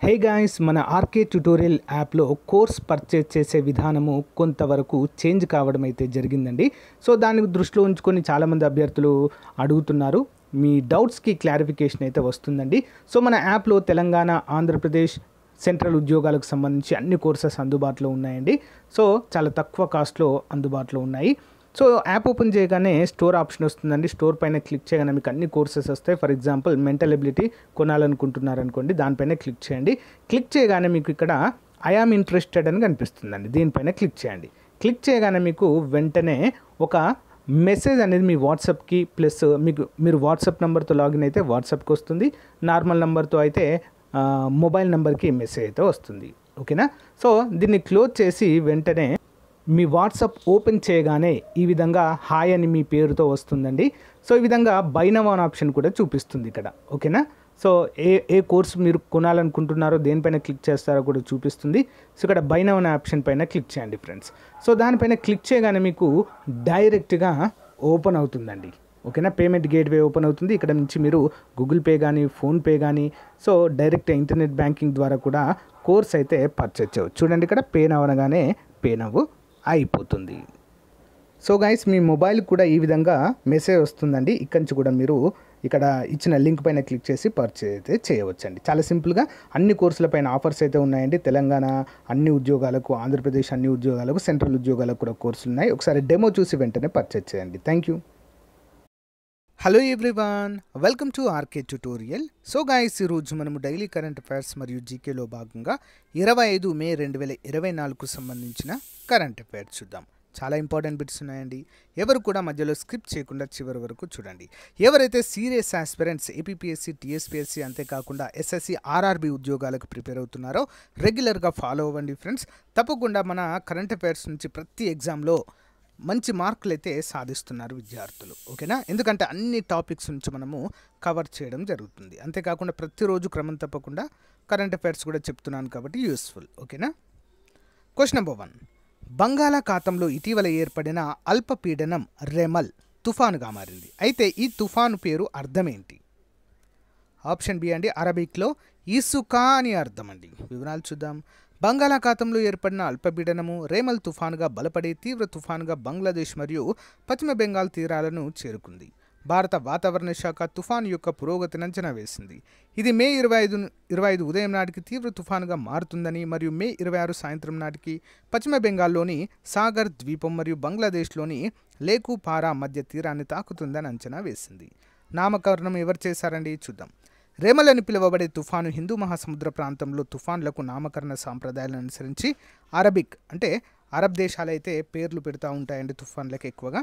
Hey guys, మన RK tutorial యాప్లో course purchase చేసే విధానము కొంతవరకు చేంజ్ కావడం అయితే జరిగిందండి. సో దాన్ని దృష్టిలో ఉంచుకొని చాలామంది అభ్యర్థులు అడుగుతున్నారు. మీ డౌట్స్కి క్లారిఫికేషన్ అయితే వస్తుందండి. సో మన యాప్లో తెలంగాణ, ఆంధ్రప్రదేశ్, సెంట్రల్ ఉద్యోగాలకు సంబంధించి అన్ని కోర్సెస్ అందుబాటులో ఉన్నాయండి. సో చాలా తక్కువ కాస్ట్లో అందుబాటులో ఉన్నాయి. సో యాప్ ఓపెన్ చేయగానే స్టోర్ ఆప్షన్ వస్తుందండి. స్టోర్ పైన క్లిక్ చేయగానే మీకు అన్ని కోర్సెస్ వస్తాయి. ఫర్ ఎగ్జాంపుల్ మెంటల్ ఎబిలిటీ కొనాలనుకుంటున్నారనుకోండి, దానిపైన క్లిక్ చేయండి. క్లిక్ చేయగానే మీకు ఇక్కడ ఐ యామ్ ఇంట్రెస్టెడ్ అని కనిపిస్తుందండి. దీనిపైన క్లిక్ చేయండి. క్లిక్ చేయగానే మీకు వెంటనే ఒక మెసేజ్ అనేది మీ వాట్సాప్కి ప్లస్ మీరు వాట్సాప్ నెంబర్తో లాగిన్ అయితే వాట్సాప్కి వస్తుంది. నార్మల్ నెంబర్తో అయితే మొబైల్ నెంబర్కి మెసేజ్ అయితే వస్తుంది. ఓకేనా? సో దీన్ని క్లోజ్ చేసి వెంటనే మీ వాట్సాప్ ఓపెన్ చేయగానే ఈ విధంగా హాయ్ అని మీ పేరుతో వస్తుందండి. సో ఈ విధంగా బై నౌ అనే ఆప్షన్ కూడా చూపిస్తుంది ఇక్కడ. ఓకేనా? సో ఏ కోర్సు మీరు కొనాలనుకుంటున్నారో దేనిపైన క్లిక్ చేస్తారో కూడా చూపిస్తుంది. సో ఇక్కడ బై నౌ అనే ఆప్షన్ పైన క్లిక్ చేయండి ఫ్రెండ్స్. సో దానిపైన క్లిక్ చేయగానే మీకు డైరెక్ట్గా ఓపెన్ అవుతుందండి. ఓకేనా? పేమెంట్ గేట్వే ఓపెన్ అవుతుంది. ఇక్కడ నుంచి మీరు గూగుల్ పే కానీ, ఫోన్పే కానీ, సో డైరెక్ట్ ఇంటర్నెట్ బ్యాంకింగ్ ద్వారా కూడా కోర్స్ అయితే పర్చేజ్ చేయవచ్చు. చూడండి, ఇక్కడ పే నౌ అనగానే పే నౌ అయిపోతుంది. సో గైస్, మీ మొబైల్ కూడా ఈ విధంగా మెసేజ్ వస్తుందండి. ఇక్కడి నుంచి కూడా మీరు ఇక్కడ ఇచ్చిన లింక్ పైన క్లిక్ చేసి పర్చేజ్ అయితే చేయవచ్చండి. చాలా సింపుల్గా అన్ని కోర్సుల పైన ఆఫర్స్ అయితే ఉన్నాయండి. తెలంగాణ అన్ని ఉద్యోగాలకు, ఆంధ్రప్రదేశ్ అన్ని ఉద్యోగాలకు, సెంట్రల్ ఉద్యోగాలకు కూడా కోర్సులు ఉన్నాయి. ఒకసారి డెమో చూసి వెంటనే పర్చేజ్ చేయండి. Thank you. Hello everyone, welcome to RK tutorial. So guys, ఈరోజు మనము డైలీ కరెంట్ అఫైర్స్ మరియు జీకేలో భాగంగా 25 మే 2024కు సంబంధించిన కరెంట్ అఫైర్స్ చూద్దాం. చాలా ఇంపార్టెంట్ బిట్స్ ఉన్నాయండి. ఎవరు కూడా మధ్యలో స్కిప్ చేయకుండా చివరి వరకు చూడండి. ఎవరైతే సీరియస్ ఆస్పిరెంట్స్ ఏపీపీఎస్సీ, టీఎస్పీఎస్సీ, అంతేకాకుండా ఎస్ఎస్సీ, ఆర్ఆర్బీ ఉద్యోగాలకు ప్రిపేర్ అవుతున్నారో రెగ్యులర్గా ఫాలో అవ్వండి ఫ్రెండ్స్. తప్పకుండా మన కరెంట్ అఫైర్స్ నుంచి ప్రతి ఎగ్జామ్లో మంచి మార్కులు అయితే సాధిస్తున్నారు విద్యార్థులు. ఓకేనా? ఎందుకంటే అన్ని టాపిక్స్ నుంచి మనము కవర్ చేయడం జరుగుతుంది. అంతేకాకుండా ప్రతిరోజు క్రమం తప్పకుండా కరెంట్ అఫైర్స్ కూడా చెప్తున్నాను కాబట్టి యూస్ఫుల్. ఓకేనా? Question number 1. బంగాళాఖాతంలో ఇటీవల ఏర్పడిన అల్పపీడనం రెమల్ తుఫానుగా మారింది. అయితే ఈ తుఫాను పేరు అర్థం ఏంటి? ఆప్షన్ బి అండి, అరబిక్లో ఇసుక అని అర్థం అండి. వివరాలు చూద్దాం. బంగాళాఖాతంలో ఏర్పడిన అల్పపీడనము రేమల్ తుఫానుగా బలపడి తీవ్ర తుఫానుగా బంగ్లాదేశ్ మరియు పశ్చిమ బెంగాల్ తీరాలను చేరుకుంది. భారత వాతావరణ శాఖ తుఫాను యొక్క పురోగతిని అంచనా వేసింది. ఇది మే 25 ఉదయం నాటికి తీవ్ర తుఫానుగా మారుతుందని మరియు మే 26 సాయంత్రం నాటికి పశ్చిమ బెంగాల్లోని సాగర్ ద్వీపం మరియు బంగ్లాదేశ్లోని లేకుపారా మధ్య తీరాన్ని తాకుతుందని అంచనా వేసింది. నామకరణం ఎవరు చేశారండి? చూద్దాం. రేమల్ అని పిలువబడే తుఫాను హిందూ మహాసముద్ర ప్రాంతంలో తుఫాన్లకు నామకరణ సాంప్రదాయాలను అనుసరించి అరబిక్ అంటే అరబ్ దేశాలు అయితే పేర్లు పెడతా ఉంటాయండి తుఫాన్లకు ఎక్కువగా.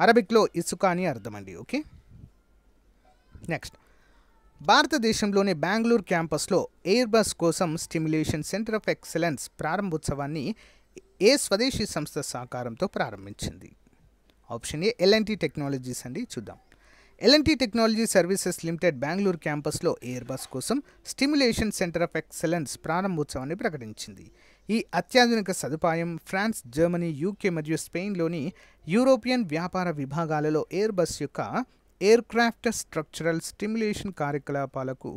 అరబిక్లో ఇసుక అని అర్థం అండి. Okay, next. భారతదేశంలోని బెంగళూరు క్యాంపస్లో ఎయిర్బస్ కోసం స్టిమ్యులేషన్ సెంటర్ ఆఫ్ ఎక్సలెన్స్ ప్రారంభోత్సవాన్ని ఏ స్వదేశీ సంస్థ సహకారంతో ప్రారంభించింది? ఆప్షన్ ఏ ఎల్ఎన్టీ టెక్నాలజీస్ అండి. చూద్దాం. LNT technology services limited Bengaluru క్యాంపస్లో ఎయిర్బస్ కోసం స్టిమ్యులేషన్ సెంటర్ ఆఫ్ ఎక్సలెన్స్ ప్రారంభోత్సవాన్ని ప్రకటించింది. ఈ అత్యాధునిక సదుపాయం ఫ్రాన్స్, జర్మనీ, యూకే మరియు స్పెయిన్లోని యూరోపియన్ వ్యాపార విభాగాలలో ఎయిర్బస్ యొక్క ఎయిర్క్రాఫ్ట్ స్ట్రక్చరల్ స్టిమ్యులేషన్ కార్యకలాపాలకు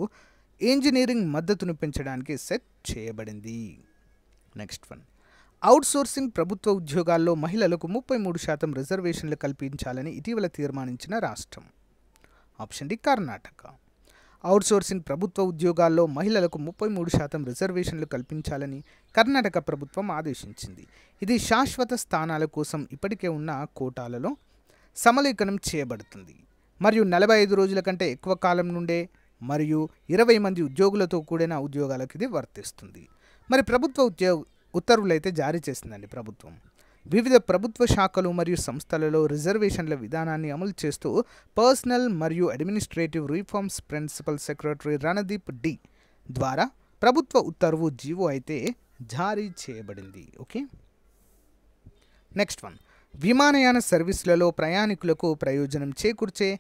ఇంజనీరింగ్ మద్దతును పెంచడానికి సెట్ చేయబడింది. Next one. అవుట్సోర్సింగ్ ప్రభుత్వ ఉద్యోగాల్లో మహిళలకు 33% రిజర్వేషన్లు కల్పించాలని ఇటీవల తీర్మానించిన రాష్ట్రం? Option D, Karnataka. అవుట్సోర్సింగ్ ప్రభుత్వ ఉద్యోగాల్లో మహిళలకు 33% రిజర్వేషన్లు కల్పించాలని కర్ణాటక ప్రభుత్వం ఆదేశించింది. ఇది శాశ్వత స్థానాల కోసం ఇప్పటికే ఉన్న కోటాలలో సమలేఖనం చేయబడుతుంది మరియు 45 రోజుల కంటే ఎక్కువ కాలం నుండే మరియు 20 మంది ఉద్యోగులతో కూడిన ఉద్యోగాలకు ఇది వర్తిస్తుంది. మరి ప్రభుత్వ ఉత్తర్వులు అయితే జారీ చేసిందండి ప్రభుత్వం. వివిధ ప్రభుత్వ శాఖలు మరియు సంస్థలలో రిజర్వేషన్ల విధానాన్ని అమలు చేస్తూ పర్సనల్ మరియు administrative reforms principal secretary Randeep D ద్వారా ప్రభుత్వ ఉత్తర్వు జీవో అయితే జారీ చేయబడింది. Okay, next one. విమానయాన సర్వీసులలో ప్రయాణికులకు ప్రయోజనం చేకూర్చే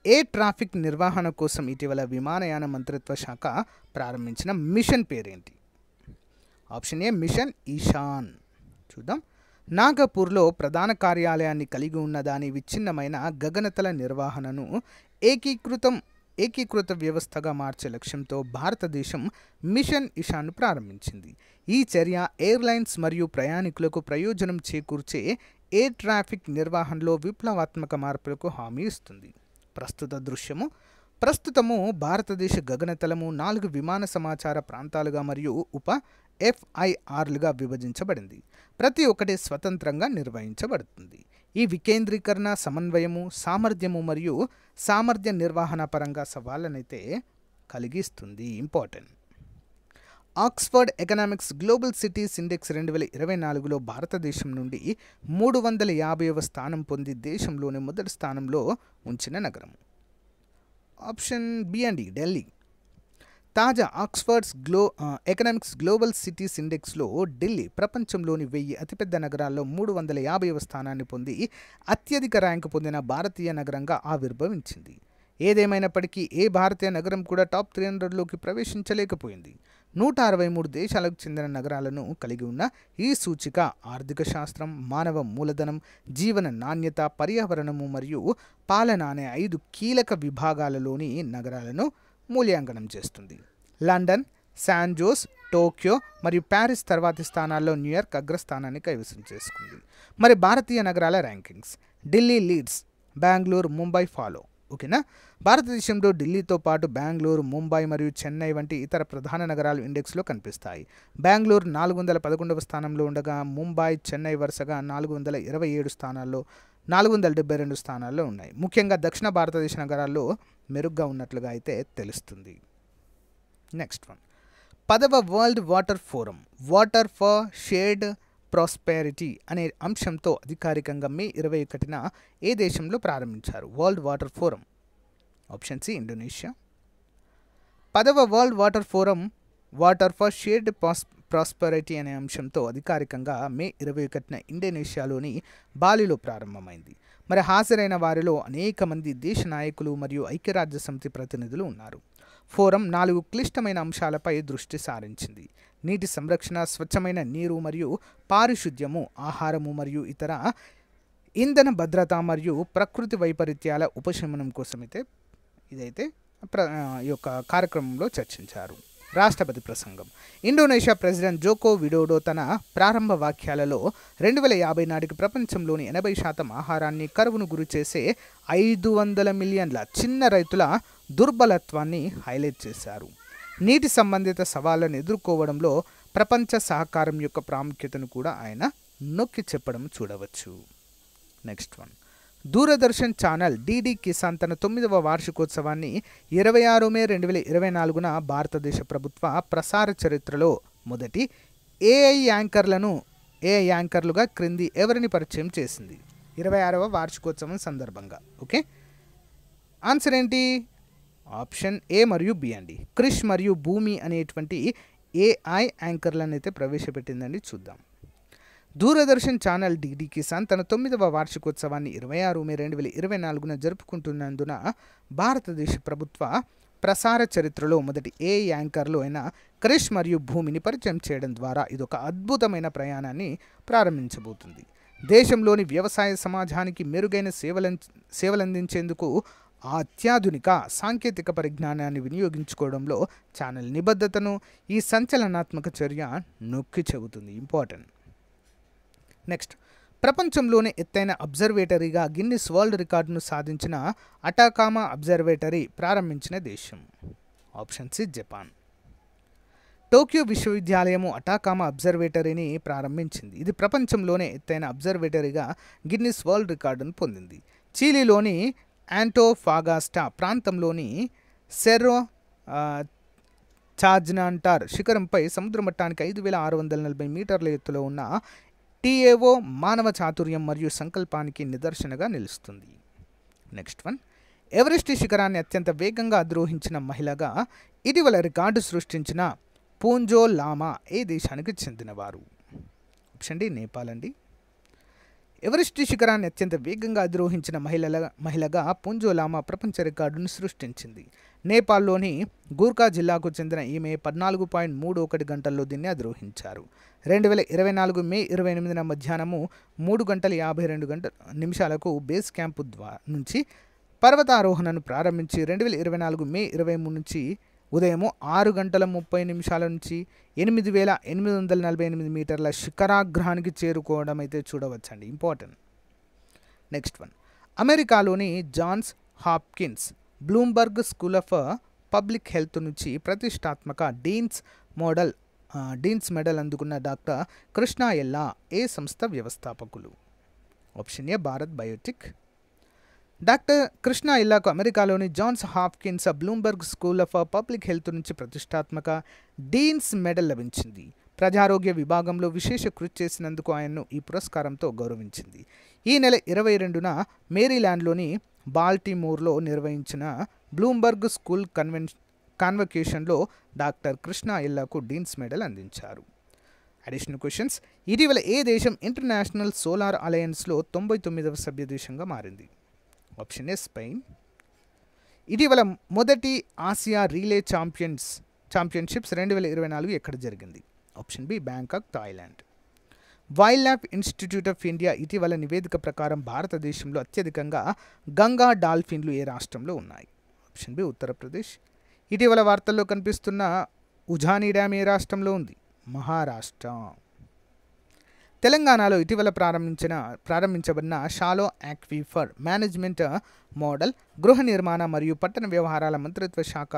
ఎయిర్ ట్రాఫిక్ నిర్వహణ కోసం ఇటీవల విమానయాన మంత్రిత్వ శాఖ ప్రారంభించిన మిషన్ పేరేంటి? Option A mission Ishan. చూద్దాం. నాగపూర్లో ప్రధాన కార్యాలయాన్ని కలిగి ఉన్న దాని విచ్ఛిన్నమైన గగనతల నిర్వహణను ఏకీకృతం ఏకీకృత వ్యవస్థగా మార్చే లక్ష్యంతో భారతదేశం మిషన్ ఇషాన్ను ప్రారంభించింది. ఈ చర్య ఎయిర్లైన్స్ మరియు ప్రయాణికులకు ప్రయోజనం చేకూర్చే ఎయిర్ ట్రాఫిక్ నిర్వహణలో విప్లవాత్మక మార్పులకు హామీ ఇస్తుంది. ప్రస్తుతము భారతదేశ గగనతలము 4 విమాన సమాచార ప్రాంతాలుగా మరియు ఉప FIRలుగా విభజించబడింది. ప్రతి ఒక్కటి స్వతంత్రంగా నిర్వహించబడుతుంది. ఈ వికేంద్రీకరణ సమన్వయము, సామర్థ్యము మరియు సామర్థ్య నిర్వహణ పరంగా సవాళ్ళనైతే కలిగిస్తుంది. Important. Oxford Economics Global Cities Index 2024లో భారతదేశం నుండి 350వ స్థానం పొంది దేశంలోని మొదటి స్థానంలో ఉంచిన నగరం. ఆప్షన్ బి అండి, ఢిల్లీ. తాజా ఆక్స్ఫర్డ్స్ ఎకనామిక్స్ గ్లోబల్ సిటీస్ ఇండెక్స్లో ఢిల్లీ ప్రపంచంలోని 1000 అతిపెద్ద నగరాల్లో 350వ స్థానాన్ని పొంది అత్యధిక ర్యాంకు పొందిన భారతీయ నగరంగా ఆవిర్భవించింది. ఏదేమైనప్పటికీ ఏ భారతీయ నగరం కూడా టాప్ 300లోకి ప్రవేశించలేకపోయింది. 163 దేశాలకు చెందిన నగరాలను కలిగి ఉన్న ఈ సూచిక ఆర్థిక శాస్త్రం, మానవ మూలధనం, జీవన నాణ్యత, పర్యావరణము మరియు పాలన అనే 5 కీలక విభాగాలలోని నగరాలను మూల్యాంకనం చేస్తుంది. లండన్, శాన్ జోస్, టోక్యో మరియు ప్యారిస్ తర్వాతి స్థానాల్లో న్యూయార్క్ అగ్రస్థానాన్ని కైవసం చేసుకుంది. మరి భారతీయ నగరాల rankings: Delhi leads, Bengaluru, Mumbai follow. ఓకేనా. భారతదేశంలో ఢిల్లీతో పాటు బెంగళూరు, ముంబై మరియు చెన్నై వంటి ఇతర ప్రధాన నగరాలు ఇండెక్స్లో కనిపిస్తాయి. బెంగళూరు 411వ స్థానంలో ఉండగా ముంబై, చెన్నై వరుసగా 427 స్థానాల్లో, 472 స్థానాల్లో ఉన్నాయి. ముఖ్యంగా దక్షిణ భారతదేశ నగరాల్లో మెరుగ్గా ఉన్నట్లుగా అయితే తెలుస్తుంది. నెక్స్ట్ వన్, 10వ World Water Forum water for shared prosperity అనే అంశంతో అధికారికంగా మే 21న ఏ దేశంలో ప్రారంభించారు World Water Forum? Option C, Indonesia. 10వ World Water Forum water for shared prosperity అనే అంశంతో అధికారికంగా మే 21న ఇండోనేషియాలోని బాలిలో ప్రారంభమైంది. మరి హాజరైన వారిలో అనేక మంది దేశ నాయకులు మరియు ఐక్యరాజ్య సమితి ప్రతినిధులు ఉన్నారు. ఫోరం 4 క్లిష్టమైన అంశాలపై దృష్టి సారించింది: నీటి సంరక్షణ, స్వచ్ఛమైన నీరు మరియు పారిశుద్ధ్యము, ఆహారము మరియు ఇతర ఇంధన భద్రత మరియు ప్రకృతి వైపరీత్యాల ఉపశమనం కోసమైతే ఇదైతే ఈ యొక్క కార్యక్రమంలో చర్చించారు. రాష్ట్రపతి ప్రసంగం: ఇండోనేషియా ప్రెసిడెంట్ జోకో విడోడో తన ప్రారంభ వాక్యాలలో 2050 నాటికి ప్రపంచంలోని 80% ఆహారాన్ని కరువును గురి చేసే 500 మిలియన్ల చిన్న రైతుల దుర్బలత్వాన్ని హైలైట్ చేశారు. నీటి సంబంధిత సవాళ్లను ఎదుర్కోవడంలో ప్రపంచ సహకారం యొక్క ప్రాముఖ్యతను కూడా ఆయన నొక్కి చెప్పడం చూడవచ్చు. Next one, Doordarshan channel DD Kisan తన 9వ వార్షికోత్సవాన్ని 26 మే 2024న భారతదేశ ప్రభుత్వ ప్రసార చరిత్రలో మొదటి ఏఐ యాంకర్లుగా క్రింది ఎవరిని పరిచయం చేసింది 26వ వార్షికోత్సవం సందర్భంగా? ఓకే, ఆన్సర్ ఏంటి? ఆప్షన్ ఏ మరియు బి అండి. క్రిష్ మరియు భూమి అనేటువంటి ఏఐ యాంకర్లను అయితే ప్రవేశపెట్టిందండి. చూద్దాం. దూరదర్శన్ ఛానల్ డిడి కిసాన్ తన 9వ వార్షికోత్సవాన్ని 26 మే 2024న జరుపుకుంటున్నందున భారతదేశ ప్రభుత్వ ప్రసార చరిత్రలో మొదటి ఏఐ యాంకర్లు అయిన క్రిష్ మరియు భూమిని పరిచయం చేయడం ద్వారా ఇదొక అద్భుతమైన ప్రయాణాన్ని ప్రారంభించబోతుంది. దేశంలోని వ్యవసాయ సమాజానికి మెరుగైన సేవలందించేందుకు అత్యాధునిక సాంకేతిక పరిజ్ఞానాన్ని వినియోగించుకోవడంలో ఛానల్ నిబద్ధతను ఈ సంచలనాత్మక చర్య నొక్కి చెబుతుంది. ఇంపార్టెంట్. నెక్స్ట్, ప్రపంచంలోనే ఎత్తైన అబ్జర్వేటరీగా గిన్నిస్ వరల్డ్ రికార్డును సాధించిన అటాకామా అబ్జర్వేటరీ ప్రారంభించిన దేశం? Option C, Japan. టోక్యో విశ్వవిద్యాలయము అటాకామా అబ్జర్వేటరీని ప్రారంభించింది. ఇది ప్రపంచంలోనే ఎత్తైన అబ్జర్వేటరీగా గిన్నిస్ వరల్డ్ రికార్డును పొందింది. చిలీలోని యాంటోఫాగాస్టా ప్రాంతంలోని సెర్రో చాజ్నాంటార్ శిఖరంపై సముద్ర మట్టానికి 5640 మీటర్ల ఎత్తులో ఉన్న టిఏఓ మానవ చాతుర్యం మరియు సంకల్పానికి నిదర్శనగా నిలుస్తుంది. నెక్స్ట్ వన్, ఎవరెస్ట్ శిఖరాన్ని అత్యంత వేగంగా అధిరోహించిన మహిళగా ఇటీవల రికార్డు సృష్టించిన పూంజో లామా ఏ దేశానికి చెందినవారు? ఆప్షన్ డి, నేపాల్ అండి. ఎవరెస్ట్ శిఖరాన్ని అత్యంత వేగంగా అధిరోహించిన మహిళగా పూంజో లామా ప్రపంచ రికార్డును సృష్టించింది. నేపాల్లోని గూర్ఖా జిల్లాకు చెందిన ఈమె 14.31 గంటల్లో దీన్ని అధిరోహించారు. 2024 మే 28న మధ్యాహ్నము 3 గంటల 52 నిమిషాలకు బేస్ క్యాంపు నుంచి పర్వతారోహణను ప్రారంభించి 2024 మే 23 నుంచి ఉదయం 6 గంటల 30 నిమిషాల నుంచి 8,848 మీటర్ల శిఖరాగ్రానికి చేరుకోవడం అయితే చూడవచ్చండి. ఇంపార్టెంట్. నెక్స్ట్ వన్, అమెరికాలోని Johns Hopkins Bloomberg School of Public Health నుంచి ప్రతిష్టాత్మక డీన్స్ మెడల్ అందుకున్న డాక్టర్ కృష్ణ ఎల్లా ఏ సంస్థ వ్యవస్థాపకులు? Option A Bharat Biotech. Doctor Krishna ఎల్లాకు అమెరికాలోని Johns Hopkins Bloomberg School of Public Health నుంచి ప్రతిష్టాత్మక డీన్స్ మెడల్ లభించింది. ప్రజారోగ్య విభాగంలో విశేష కృషి చేసినందుకు ఆయన్ను ఈ పురస్కారంతో గౌరవించింది. ఈ నెల 22న మేరీల్యాండ్లోని బాల్టిమోర్లో నిర్వహించిన బ్లూంబర్గ్ స్కూల్ కాన్వకేషన్లో డాక్టర్ కృష్ణ ఎల్లాకు డీన్స్ మెడల్ అందించారు. Additional questions. ఇటీవల ఏ దేశం ఇంటర్నేషనల్ సోలార్ అలయన్స్లో 99వ సభ్య దేశంగా మారింది? Option A Spain. ఇటీవల మొదటి ఆసియా రీలే ఛాంపియన్షిప్స్ 2024 ఎక్కడ జరిగింది? Option B Bangkok, Thailand. Wildlife institute of India ఇటీవల నివేదిక ప్రకారం భారతదేశంలో అత్యధికంగా గంగా డాల్ఫిన్లు ఏ రాష్ట్రంలో ఉన్నాయి? Option B Uttar Pradesh. ఇటీవల వార్తల్లో కనిపిస్తున్న ఉజానీ డ్యామ్ ఏ రాష్ట్రంలో ఉంది? మహారాష్ట్ర. తెలంగాణలో ఇటీవల ప్రారంభించబడిన షాలో ఆక్విఫర్ మేనేజ్మెంట్ మోడల్ గృహ నిర్మాణ మరియు పట్టణ వ్యవహారాల మంత్రిత్వ శాఖ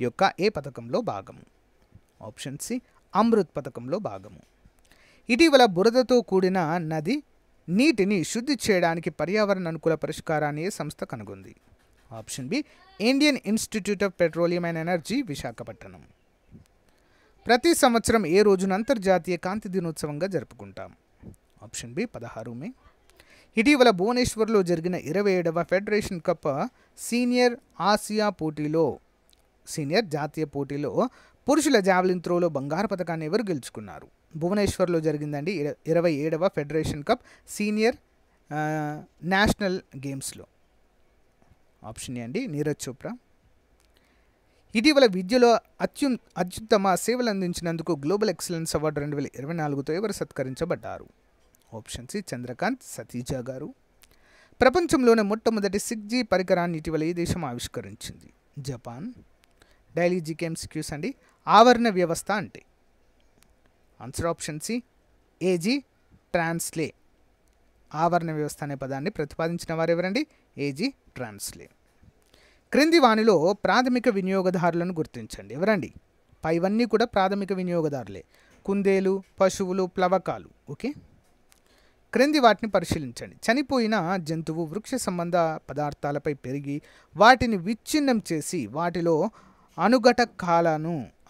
యొక్క ఏ పథకంలో భాగము? ఆప్షన్ సి అమృత్ పథకంలో భాగము. ఇటీవల బురదతో కూడిన నది నీటిని శుద్ధి చేయడానికి పర్యావరణ అనుకూల పరిష్కారాన్ని ఏ సంస్థ కనుగొంది? Option B Indian institute of petroleum and energy, Visakhapatnam. ప్రతి సంవత్సరం ఏ రోజున అంతర్జాతీయ కాంతి దినోత్సవంగా జరుపుకుంటాం? Option B 16 May. ఇటీవల భువనేశ్వర్లో జరిగిన 27వ ఫెడరేషన్ కప్ సీనియర్ జాతీయ పోటీలో పురుషుల జావెలిన్ త్రోలో బంగారు పథకాన్ని ఎవరు గెలుచుకున్నారు? భువనేశ్వర్లో జరిగిందండి 27వ ఫెడరేషన్ కప్ సీనియర్ నేషనల్ గేమ్స్లో. ఆప్షన్ ఏ అండి నీరజ్ చోప్రా. ఇటీవల విద్యలో అత్యుత్తమ సేవలు అందించినందుకు గ్లోబల్ ఎక్సలెన్స్ అవార్డు 2024తో ఎవరు సత్కరించబడ్డారు? ఆప్షన్ సి చంద్రకాంత్ సతీజా గారు. ప్రపంచంలోనే మొట్టమొదటి 6G పరికరాన్ని ఇటీవల ఏ దేశం ఆవిష్కరించింది? జపాన్. డైలీ జీకే MCQs అండి. ఆవరణ వ్యవస్థ అంటే? Answer option C AG ట్రాన్స్లే. ఆవరణ వ్యవస్థ అనే పదాన్ని ప్రతిపాదించిన వారు ఎవరండి? ఏజీ ట్రాన్స్లే. క్రింది వానిలో ప్రాథమిక వినియోగదారులను గుర్తించండి. ఎవరండి? పైవన్నీ కూడా ప్రాథమిక వినియోగదారులే. కుందేలు, పశువులు, ప్లవకాలు. ఓకే, క్రింది వాటిని పరిశీలించండి. చనిపోయిన జంతువు వృక్ష సంబంధ పదార్థాలపై పెరిగి వాటిని విచ్ఛిన్నం చేసి వాటిలో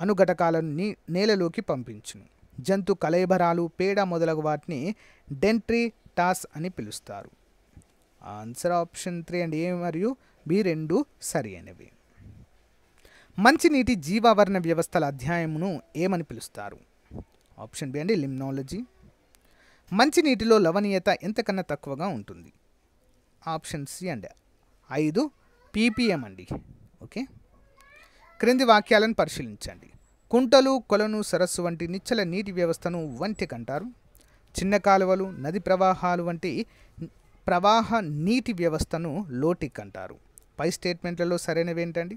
అనుఘటకాలను నేలలోకి పంపించును. జంతు కళేబరాలు, పేడ మొదలగు వాటిని డెంట్రిటాస్ అని పిలుస్తారు. ఆన్సర్ ఆప్షన్ 3 అండ్ ఏ మరియు బి రెండు సరి అయినవి. మంచినీటి జీవావరణ వ్యవస్థల అధ్యాయమును ఏమని పిలుస్తారు? ఆప్షన్ బి అండి లిమ్నాలజీ. మంచినీటిలో లవణీయత ఎంతకన్నా తక్కువగా ఉంటుంది? ఆప్షన్ సి అండి 5 ppm అండి. ఓకే, క్రింది వాక్యాలను పరిశీలించండి. కుంటలు, కొలను, సరస్సు వంటి నిశ్చల నీటి వ్యవస్థను వంటికి అంటారు. చిన్న కాలువలు, నది ప్రవాహాలు వంటి ప్రవాహ నీటి వ్యవస్థను లోటిక్ అంటారు. పై స్టేట్మెంట్లలో సరైనవి ఏంటండి?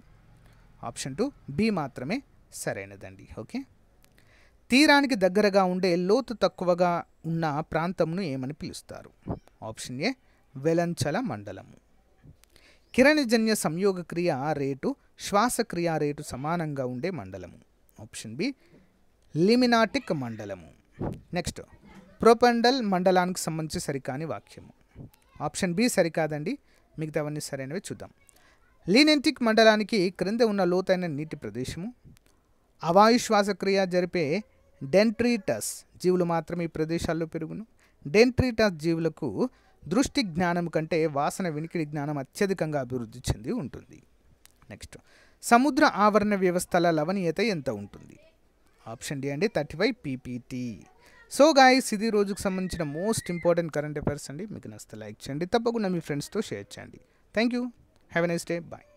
ఆప్షన్ 2 బి మాత్రమే సరైనదండి. ఓకే, తీరానికి దగ్గరగా ఉండే లోతు తక్కువగా ఉన్న ప్రాంతంను ఏమని పిలుస్తారు? ఆప్షన్ ఏ వెలంచల మండలము. కిరణజన్య సంయోగక్రియ రేటు శ్వాసక్రియ రేటు సమానంగా ఉండే మండలము. ఆప్షన్ బి లిమినాటిక్ మండలము. నెక్స్ట్, ప్రొపెండల్ మండలానికి సంబంధించి సరికాని వాక్యము. ఆప్షన్ బి సరికాదండి, మిగతావన్నీ సరైనవి. చూద్దాం. లీనెంటిక్ మండలానికి క్రింద ఉన్న లోతైన నీటి ప్రదేశము. అవాయు శ్వాసక్రియ జరిపే డెంట్రిటస్ జీవులు మాత్రమే ఈ ప్రదేశాల్లో పెరుగును. డెంట్రిటస్ జీవులకు దృష్టి జ్ఞానం కంటే వాసన వినికిడి జ్ఞానం అత్యధికంగా అభివృద్ధి చెంది ఉంటుంది. నెక్స్ట్, సముద్ర ఆవరణ వ్యవస్థల లవణీయత ఎంత ఉంటుంది? ఆప్షన్ డి అండి 35 ppt. సో గాయ్స్, ఇది రోజుకు సంబంధించిన మోస్ట్ ఇంపార్టెంట్ కరెంట్ అఫైర్స్ అండి. మీకు నచ్చితే లైక్ చేయండి, తప్పకుండా మీ ఫ్రెండ్స్తో షేర్ చేయండి. Thank you, have a nice day, bye.